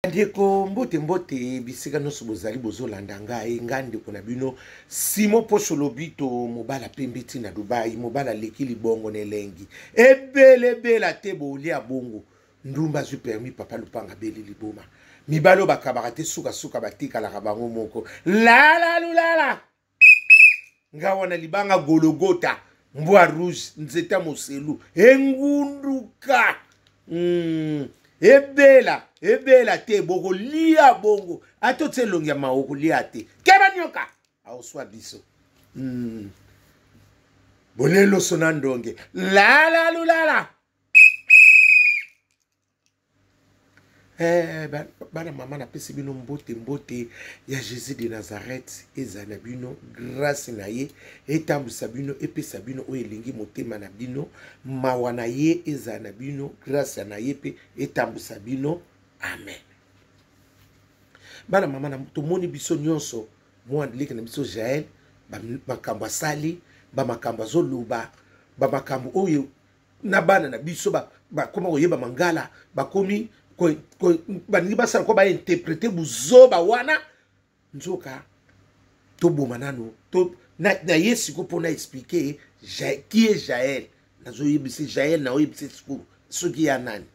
Ndeko mbote bisika noso bozali bozolanda ngai ngandi kuna bino Simo Poso lobito mobala pembeti na Dubai mobala leki libongo nelengi ebele bela te bolia bongo ndumba zu permis papa lupanga beli liboma mibalo bakabaka te suka batika la kabango moko la ngawana libanga gologota mbwa rouge nzeta moselu engunduka ebela te boko lia bongo ato tse longi ya maoko lia te keba nyoka auswa biso bolelo sona ndonge la bana mama na pesi bino mbote ya Jésus de Nazareth ezana bino grâce na ye etambusa bino epesa bino o elingi motema na bino mawa na ye ezana bino grâce na ye pe etambusa bino amen. Bana mama na tomoni biso nyonso mwa leke na biso Jael makambo asali makambo azoluba makambo oyo na bana na biso koma koyeba mangala bakomi baningi basala ko bainterprete buzoba wana nzoka toboma nano na ye siko mpona expliquer qui est Jael nazoyebisi Jael na oyebisi siko soki ya nani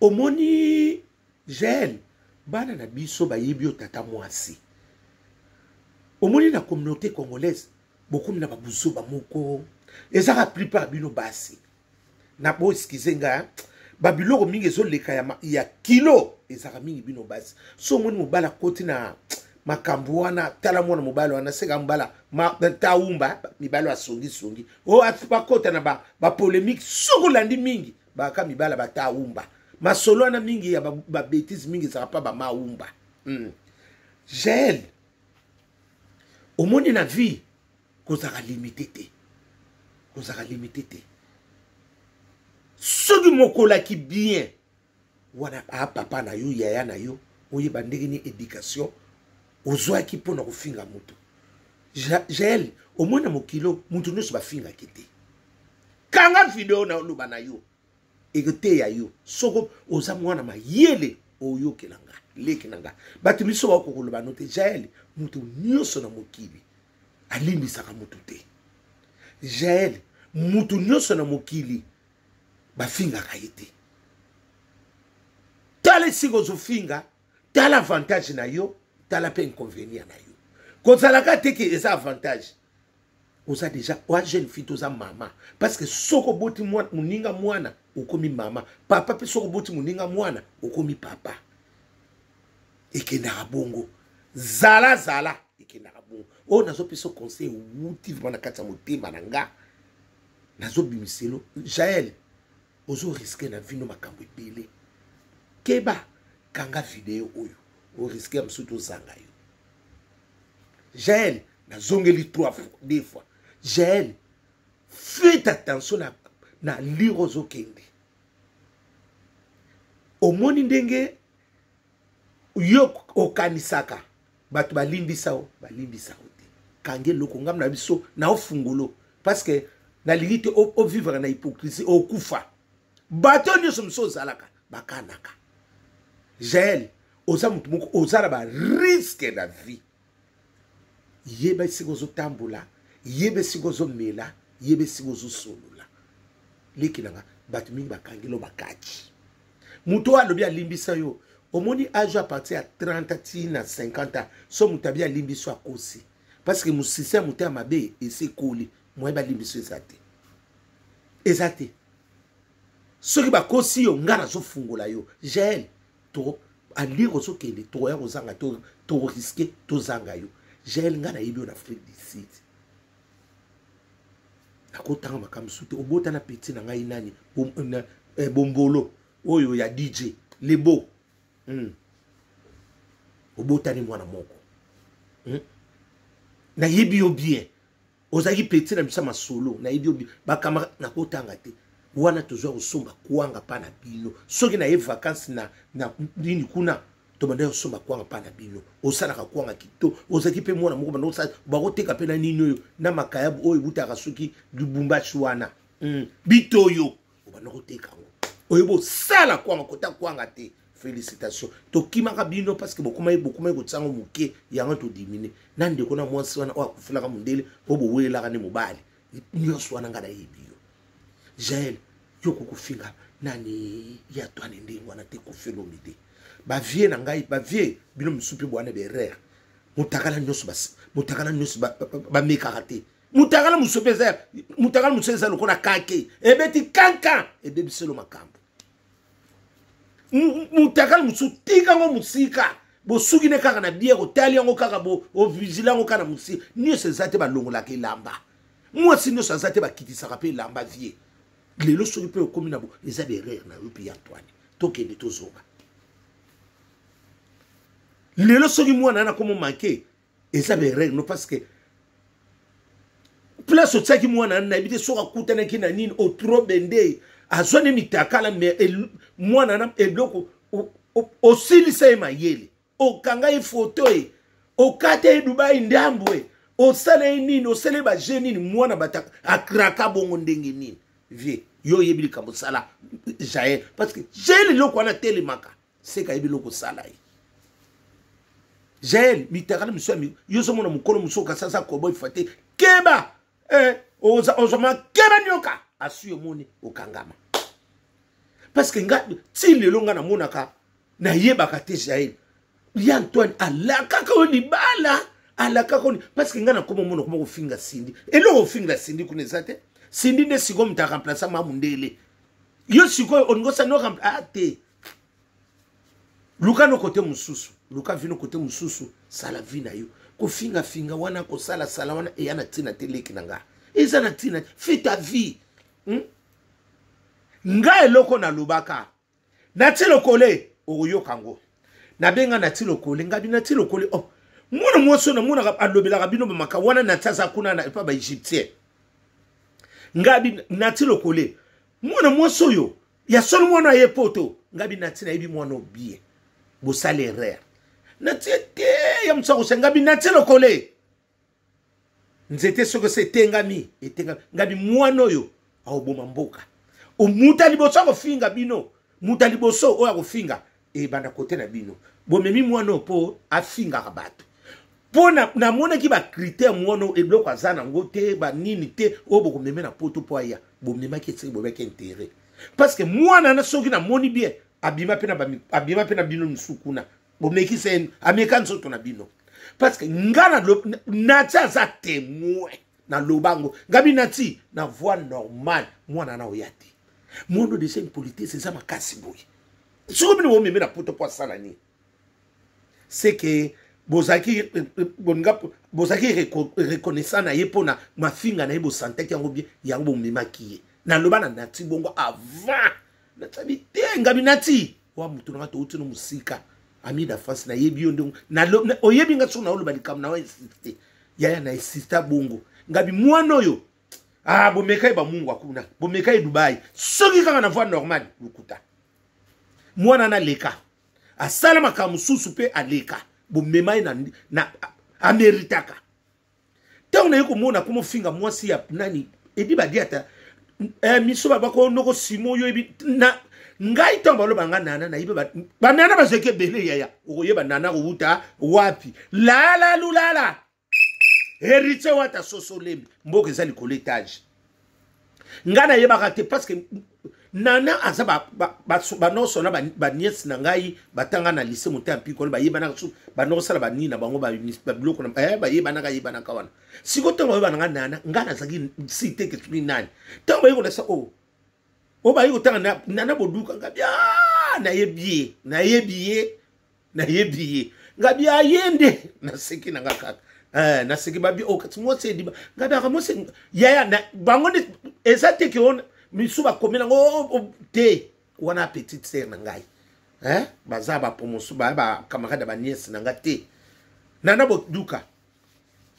omoni Jael bana na biso bayebi yo tata mwasi omoni na communauté congolaise bokomi na babuzoba moko ezaka plupart bino basi na bo excuse nga babiloko mingi ezoleka ya kilo ezaka mingi bino basi so moni mobala koti na makambo wana tala mwana mobala wana seka mbala taumba mibalo asongi o atipakota na ba polémique sokolandi mingi baka mibala bataumba masolo wana mingi ya ba bêtise mingi ezaka pa ba maumba Jael omoni na vie kozaka limité te soki mokola ki bien wana papa na yo yaya na yo oyeba ndenge ni éducation ozwaki mpona kofinga moto Jael omona mokilo mutu nyonso bafinga kete kanga video na oloba na yo ekete ya yo soko oza mwana mayele oyokelanga leki nanga bato miso bakokoloba no te Jael mutu nyonso na mokili alimbisaka mutu te Jael mutu nyonso na mokili bafinga kaite tala siko zofinga tala avantage na yo tala pe inconvénient na yo kozalaka teke eza avantage oza déjà wa jeune fille toza mama parce que soko boti muninga mwana okomi mama papa pe soko boti muninga mwana okomi papa ekendaka bongo zala ekendaka bongo o nazo peso conseil wuti vana kati ya motema na nga nazo bimiselo Jael ozo risquer na vino makambo ebele keba kanga video oyo o risquer msuto zanga yo Jael na zongeli 2 fois Jael faites attention na liro zo kende omoni ndenge yo okanisaka bato balimbisa te kange loko ngam na biso na ofungolo parce que na limite o vivre na hypocrisie o kufa bato nyonso mso zalaka bakanaka Jael oza mutu moko ozala ba risque na vie yeba siko zo tambola yebe siko zo mela yebe siko zo solola leki nanga bato mingi bakangelo bakaki mutu alobi alimbisa yo omoni âge à partir ya 30 ti na 50 ans so mutu abi alimbiso akosi parce que musisi mutu ya mabe esekoli moyeba alimbiso ezate soki bakosi yo nga nazofungola yo Jael to aliro sokende to ya kozanga to risquer to zanga yo Jael nga na yebi en Afrique du Sud akotanga makambo sute obota na petit na ngai nani bombolo oyo ya DJ lebo obota ni mwana moko na yebi yo bien ozaki petit na bisa masolo na yebi yo bien bakama nakotanga te wana tozwa kosomba kuanga pa na bino soki na ye vacances na nini kuna tobanda kosomba kuanga pa na bino osalaka kuanga kito ozaki pe mwana moko banda osala bakoteka pe na nini oyo na makayabu oyo ebutaka soki lubumbashi wana bito oyo obanda koteka ngo oyo bosala kuanga kota kuanga te félicitations tokimaka bino parce que beaucoup ko tsango muke yango to diminuer nande kona mwasi wana wa kufulaka mundele obo welaka ne mobali nyonso wana ngana yebio Jael yoko kufinga nani ya twane ndingo na te kufelo mide ba vie na ngai ba vie bino msupi bwana be rare mutakala nyonso bas mutakala nyonso ba mekarate mutakala musopeza mutakala museza lokona kake ebeti kanka ebebiselo makambo mutakala musutika ngo musika bosuki ne kaka na bie ko tali ngo kaka bo o vigila ngo kana musika niyo sezate ba longola ke lamba moi sino sezate ba kitisa ka pe lamba vie lelo soki pe okomi na bo eza be rare na yopi Antoine tokende tozoba lelo soki mwana na komo manke eza be rare no parce que place o tsaki mwana na ebite soka kutana kina nini o trop bende azone mitakala me mwana na eloko o silisa mayele o kanga e photo e o kate Dubai ndambwe o sala nini o sele ba jenini mwana bataka akraka bongo ndenge nini vie yo yebili kambo sala Jael parce que Jael loko na telemaka c'est ka yebili loko sala yi Jael mitakala miswa yo so mona mukolo musoka sasa kobo ifate keba ozoma keba nyoka asuyo moni okangama parce que nga ti lelo nga na monaka na yebaka te Jael ya Antoine alaka ko libala alaka ko parce que nga na komo mona komo finga sindi elo finga sindi kunezate sindi ne siko mta remplacer mamundele yo siko ongosa no remplacer luka no kote mususu luka vino kote mususu sala vina yo ko finga wana ko sala wana e yana tina teleki nanga eza na tina fais ta vie nga eloko na lubaka na tilo kole oyo kango na benga na tilo kole ngabi na tilo kole oh mwana mwoso na mwana alobela kabino bamaka wana na tasa kuna na pa ba Egyptien ngabi na tilo kole mwana mwoso yo ya solo mwana ye poto ngabi na tina ibi mwana obie bo salaire na tete ya mtsako ngabi na tilo kole nzete soko se tengami etenga ngabi mwana yo aoboma mboka o muta liboso ko finga bino muta liboso o ya ko finga e banda kote na bino bo memi mwana po afinga ka bato po na mona ki ba critère mwana e bloko azana ngote ba nini te o boko meme na poto po aya bo mema ki tse bo beke intérêt parce que mwana na soki na moni bien abima pena bino msukuna bo meki sen ameka nsoto na bino parce que ngana na tsa za témoin na lobango ngabi nati na voix normale mwana na oyati mondo de scène politique c'est ça makasi boy soko bino wo meme na poto po sala ni c'est que bozaki reconnaissant na yepona mafinga na yebo santé yango bien yango memaki na lobana nati bongo avant na tabite ngabi nati wa mutu na to uti no musika ami da face na yebi yondo na oyebi ngatso na oloba likam na wa insiste yaya na insista bongo ngabi mwana oyo bomeka ba mungu akuna bomeka Dubai soki kaka na voie normale lukuta mwana na leka asala makamususu pe aleka bomema na ameritaka tango na yeko mona komo finga mwasi ya nani edi badiata miso babako noko simo yo ebi na ngai tomba lo banga nana na ibe banana bazeke bele yaya okoyeba nana ko uta wapi la lulala hérité wata sosolembi mboke za likolo etage ngana yebaka te parce que nana aza banoso na banies na ngai batanga na lycée monta mpiko ba yebana su banosala bani na bango ba biloko na ba yebana ka wana siko tongo yebana nana ngana zaki cité que tu nani tongo yeko lesa o ba yeko tanga nana boduka ngabia na yebiye ngabia yende na seki na ngaka na seki babi o katimo se diba ngabia ka mose yaya na bango ni ezate ke on misuba komela ngo te wana petite sœur na ngai bazaba promotion ba camarade ba nièce na ngate nana boduka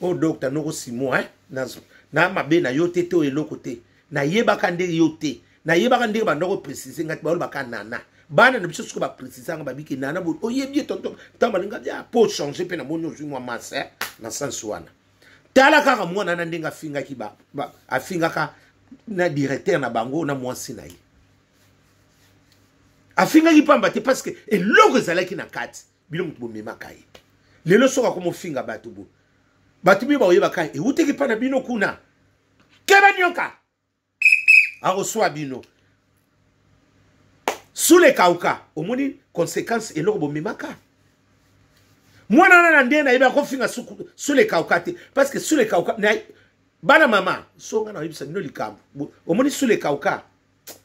o docteur no simo na mabe na yote te o eloko te na yebaka ndenge yote na yebaka ndenge ba ndoko préciser ngati ba baka nana bana na biso suko ba préciser nga babiki nana bo o yebi tonton tamba linga ya pour changer pe na bonyo zwi mwa massa na sens wana tala kaka mwana na ndenga finga ki ba afinga ka na directeur na bango na mwasi na ye afingaki pamba te parce que eloko ezalaki na kati bino mutu bomemaka ye lelo soka komo finga bato bo bato mi baoyebaka ye euteki mpa na bino kuna keba nyoka akoswa bino sule kauka omoni conséquence eloko bomemaka mwana na nde na yeba kofinga sule kauka te parce que sule kauka na bana mama songa na yebisa bino likambo omoni sule kauka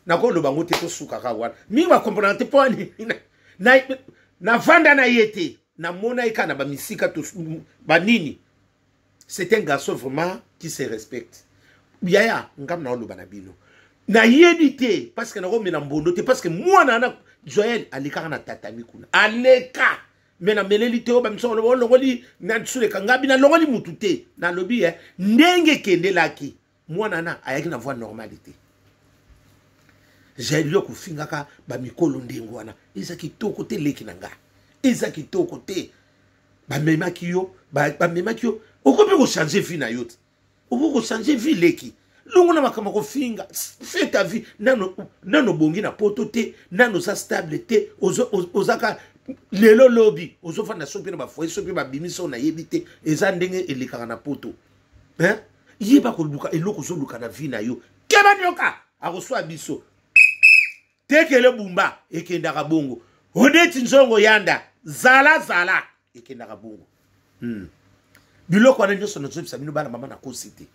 na ko loba ngote to suka ka wana mingi ba comprendre te poni na vanda na yete na mona ikana ba misika to ba nini. C'est un garçon vraiment qui se respecte. Yaya ngam na loba na bino na yedité parce que na ko mena mbondo te parce que moi na Joël aleka na tatami kuna aleka mena meleli te o ba mso longoli na sule kangabi na longoli mutute na lobi ndenge kendelaki moi na ayaki na voix normalité. J'ai lu que fingaka ba mikolo ndengo wana ezaki to côté leki nanga ezaki to côté ba memaki yo ba memaki yo okope ko changer vie na yote okoko changer vie leki longo na makama ko finga fais ta vie nano bongi na poto te nano sa stable te ozaka lelo lobby ozofa na sopi na ba foyer sopi ba bimiso na yebite eza ndenge elekaka na poto yeba ko luka eloko zo luka na vie na yo keba nyoka akoswa biso tekele bumba ekendaka bongo odeti nzongo yanda zala ekendaka bongo biloko wana nyonso nazobisa bino bana mama na kosite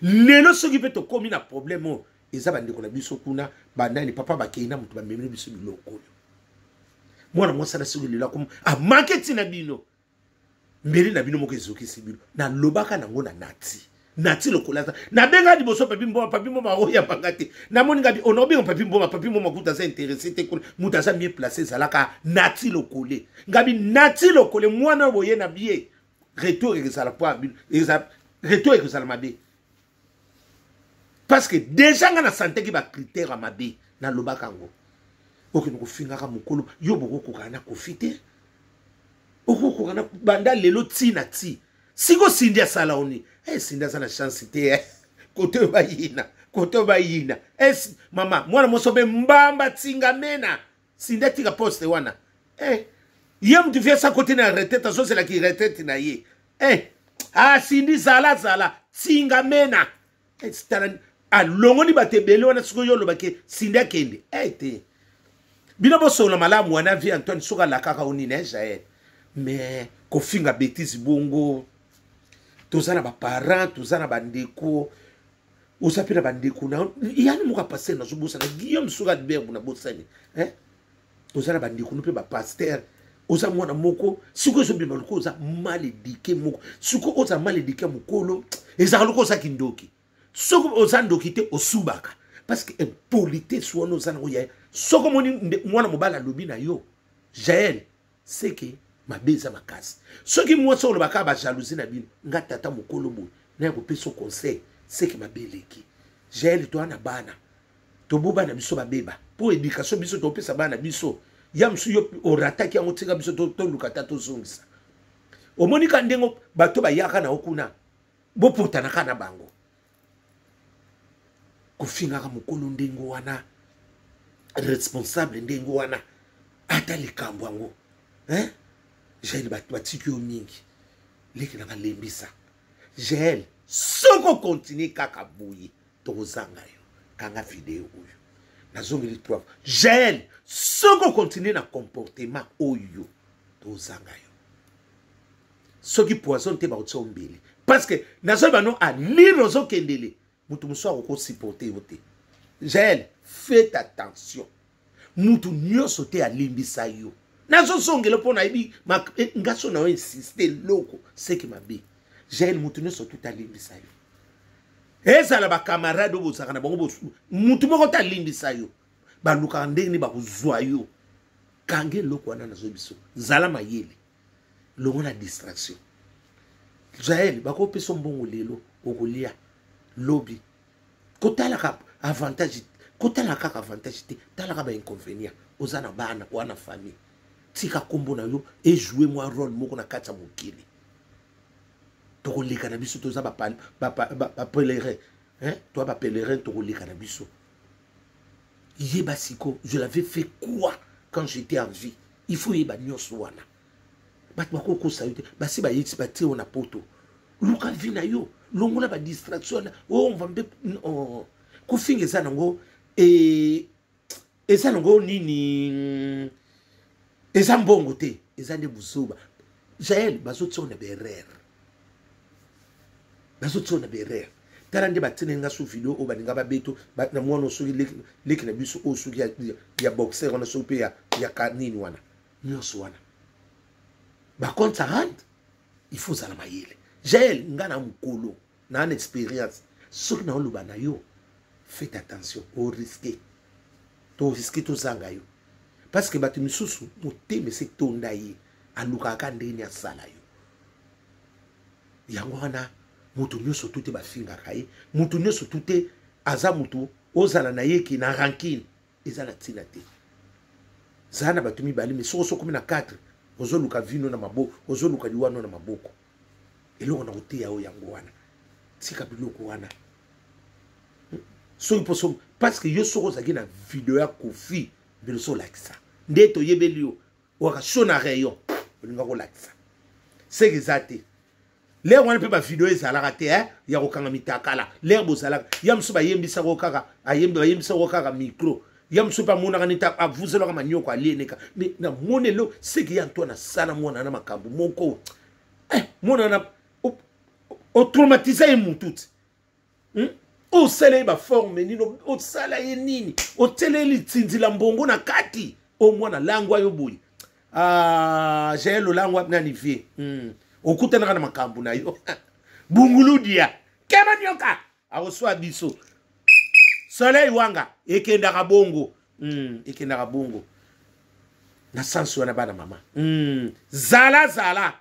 lelo soki mpe tokomi na problème eza bandeko na biso kuna bandani papa bakei na moto bamemeli biso biloko oyo mwana mwasala soki lelo akomo amanke ntina bino mbeli na bino moko ezokisi bino nalobaka nango na nati lokola na benga liboso papi mboma oya bangate na moni ngabi onobenga papi mboma kuta za intéressé te ko muta za mieux placé zalaka nati lokole ngabi nati lokole mwana boye na bié retour ezala pa retour ezala mabe parce que déjà nga na santé ki ba critère à mabe na lobaka ngo okino kofinga ka mukolo yo boko kokana kofite okoko kana banda lelo tina ti siko sindia salaoni sindia sana chance te kote bayina mama mwana mosobe mbamba tinga mena sindia tika poste wana ye mtu fia sa kote na retraite so c'est la qui retraite na ye sindi zala tinga mena alongoni batebele wana siko yo lobake sindia kende te bino boso la malamu wana vie Antoine soka la kaka oni ne jael mais kofinga bêtise bongo tozana ba parents tozana bandeko osapira bandeko na yani moka passer na zobosa na Guillaume soka de berbu na bosani tozana bandeko no pe ba pasteur oza mwana moko siko zo bima loko oza mal éduqué moko siko oza mal éduqué mokolo eza loko oza kindoki soko oza ndoki te osubaka parce que impolité soit nos ana oya soko moni mwana mobala lobi na yo Jaël c'est que ma beza makasi soki moi so lobaka ba jalousie na bino nga tata mokolo bo na ko peso conseil c'est que ma beleki Jaël to ana bana to boba na biso ba beba pour éducation biso to pesa bana biso yam su yo orataki yango tika biso to lukata to zongisa omoni ka ndengo bato ba yaka na okuna bo potana kana bango kofinga ka mokolo ndengo wana responsable ndengo wana ata likambo yango Jaël batiki yo mingi leki na lembisa Jaël soko continue kaka boye tozanga yo kanga video oyo nazongeli preuve Jaël soko continue na comportement oyo tozanga yo soki poison te ba otsombeli parce que nazo bano a lire zo kendele mutu muso ko supporter yote Jaël fais attention mutu nyoso te alimbisa yo nazo songelo pona ibi ngaso na insister loko c'est que mabe Jaël mutu nyoso tout alimbisa yo ezala ba camarade bozaka na bango mutu moko ta alimbisa yo ba luka ndeni ba kuzwa yo kange loko wana nazo biso zala mayele longo na distraction Jaël ba ko peso mbongo lelo okolia lobby kotala ka avantage kotala ka avantage te tala ka ba inconvénient ozana bana wana famille tika kombo na yo et jouer moi rôle moko na kata mokili to koleka na biso to za ba pèlerin toi ba pèlerin to koleka na biso yeba siko je l'avais fait quoi quand j'étais en vie. Il faut y avoir nyonso wana. Batmako ko saute, basi ba yiti ba tire na poto. Luka vina yo, longola ba distraction. Oh, on va me ko finge ça nango et ça nango nini et ça mbongo te, et ça de busuba. Jael bazotso na berer. Bazotso na berer. Tarande batene nga su video o baninga ba beto ba na mwono su leki na biso o su ya boxer on su pe ya kanini wana. Nyonso wana. Ba contre ça rentre, il faut ça la mayele. Jael ngana mukolo na une expérience. Ce que na oluba na yo, faites attention au risque. To risque to zanga yo. Parce que batu misusu moteme se tonda ye aluka ka ndeni ya sala yo. Yango wana mutu nyonso tute bafinga kai, mutu nyonso tute aza mutu ozala na yeki na rankine ezala tina te. Zana batu mibali mais soko komi na 4 ozoluka vino na maboko, ozoluka liwano na maboko. Eloko na oteya o yango wana. Tika biloko wana. So iposo parce que yo soko zaki na video ya Kofi biloso like ça. Ndeto yebelio waka shona rayon. Olinga ko like ça. C'est exact. L'air wana pe ba video ezalaka te ya kokanga mitakala. L'air bozalaka. Ya mso ba yembisa ko kaka, ayembisa ko kaka micro. Yam super mona kanita avuzela kama nyoko alieneka mais na monelo c'est qu'il y a toi na sana mona na makambo moko mona na o traumatiser mutut o sele ba forme nino o sala yenini o teleli tsinzila mbongo na kati o mwana langwa yo boyi jelo langwa nani vie okutana na makambo na yo bunguludia kema nyoka awoswa biso soleil wanga ekendaka bongo ekendaka bongo na sansu wana bana mama zala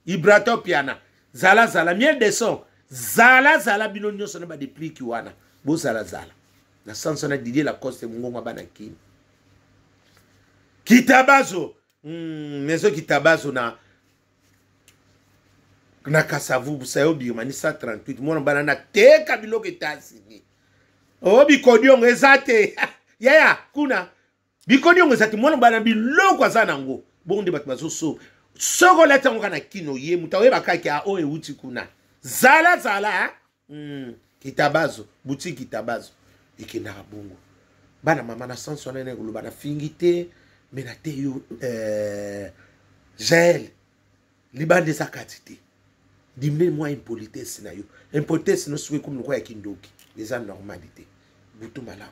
ibrato piana zala miel de son zala bino nyonso na ba depliki wana bo zala na sansu na Didier Lacoste mungonga bana kini kitabazo mezo kitabazo na Kasavu busayo biomani 138 mwana bana na teka biloko etasini. Oh, bikodion ezate. Yaya, kuna. Bikodion ezate. Mwana bana biloko azana ngo. Bonde bat bazo so. Soko leta ngo kana kino ye. Mutawe bakaki a o euti kuna. Zala. Kitabazo. Boutique kitabazo. Ikendaka bongo. Bana mama na sanso nene ngulu bana fingite. Menate yo. Jael. Libande zakatite. Dimne moi impolitesse na yo. Impolitesse no suwe comme le roi ya kindoki. Les normalité. Boutou malam.